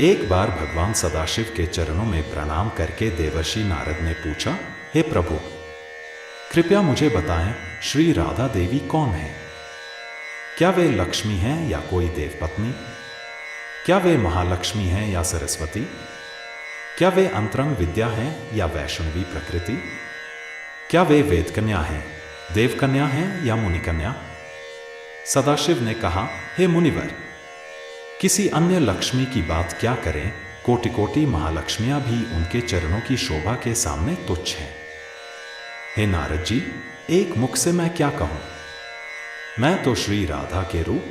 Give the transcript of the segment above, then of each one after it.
एक बार भगवान सदाशिव के चरणों में प्रणाम करके देवर्षि नारद ने पूछा, हे प्रभु, कृपया मुझे बताएं, श्री राधा देवी कौन है? क्या वे लक्ष्मी हैं या कोई देवपत्नी? क्या वे महालक्ष्मी हैं या सरस्वती? क्या वे अंतरंग विद्या हैं या वैष्णवी प्रकृति? क्या वे वेदकन्या हैं, देवकन्या हैं या मुनिकन्या? सदाशिव ने कहा, हे मुनिवर, किसी अन्य लक्ष्मी की बात क्या करें, कोटि कोटि महालक्ष्मियां भी उनके चरणों की शोभा के सामने तुच्छ हैं। हे नारद जी, एक मुख से मैं क्या कहूं? मैं तो श्री राधा के रूप,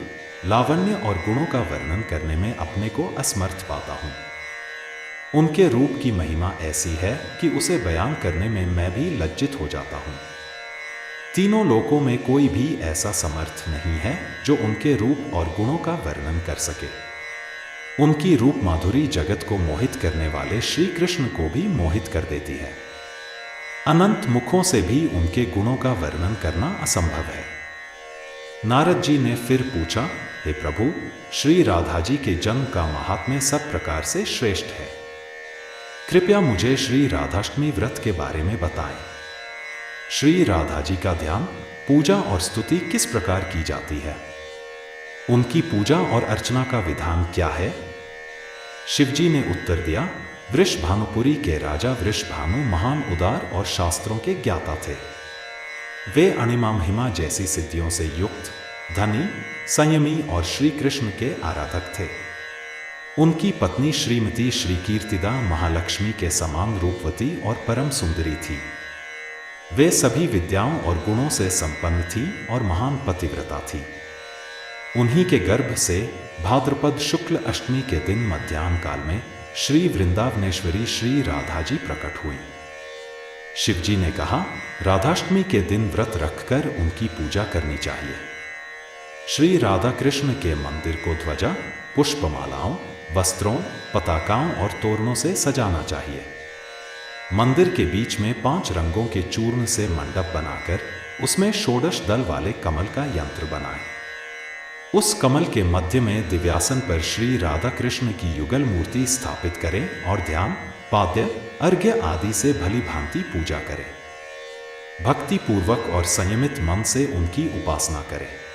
लावण्य और गुणों का वर्णन करने में अपने को असमर्थ पाता हूं। उनके रूप की महिमा ऐसी है कि उसे बयान करने में मैं भी लज्जित हो जाता हूं। तीनों लोकों में कोई भी ऐसा समर्थ नहीं है जो उनके रूप और गुणों का वर्णन कर सके। उनकी रूप माधुरी जगत को मोहित करने वाले श्री कृष्ण को भी मोहित कर देती है। अनंत मुखों से भी उनके गुणों का वर्णन करना असंभव है। नारद जी ने फिर पूछा, हे प्रभु, श्री राधा जी के जन्म का महात्म्य सब प्रकार से श्रेष्ठ है। कृपया मुझे श्री राधाष्टमी व्रत के बारे में बताएं। श्री राधा जी का ध्यान, पूजा और स्तुति किस प्रकार की जाती है? उनकी पूजा और अर्चना का विधान क्या है? शिवजी ने उत्तर दिया, वृषभानुपुरी के राजा वृषभानु महान उदार और शास्त्रों के ज्ञाता थे। वे अणिमा महिमा जैसी सिद्धियों से युक्त, धनी, संयमी और श्री कृष्ण के आराधक थे। उनकी पत्नी श्रीमती श्री कीर्तिदा महालक्ष्मी के समान रूपवती और परम सुंदरी थी। वे सभी विद्याओं और गुणों से संपन्न थी और महान पतिव्रता थी। उन्हीं के गर्भ से भाद्रपद शुक्ल अष्टमी के दिन मध्याह्न काल में श्री वृंदावनेश्वरी श्री राधा जी प्रकट हुई। शिवजी ने कहा, राधाष्टमी के दिन व्रत रखकर उनकी पूजा करनी चाहिए। श्री राधा कृष्ण के मंदिर को ध्वजा, पुष्पमालाओं, वस्त्रों, पताकाओं और तोरणों से सजाना चाहिए। मंदिर के बीच में 5 रंगों के चूर्ण से मंडप बनाकर उसमें षोडश दल वाले कमल का यंत्र बनाएं। उस कमल के मध्य में दिव्यासन पर श्री राधा कृष्ण की युगल मूर्ति स्थापित करें और ध्यान, पाद्य, अर्घ्य आदि से भली भांति पूजा करें। भक्ति पूर्वक और संयमित मन से उनकी उपासना करें।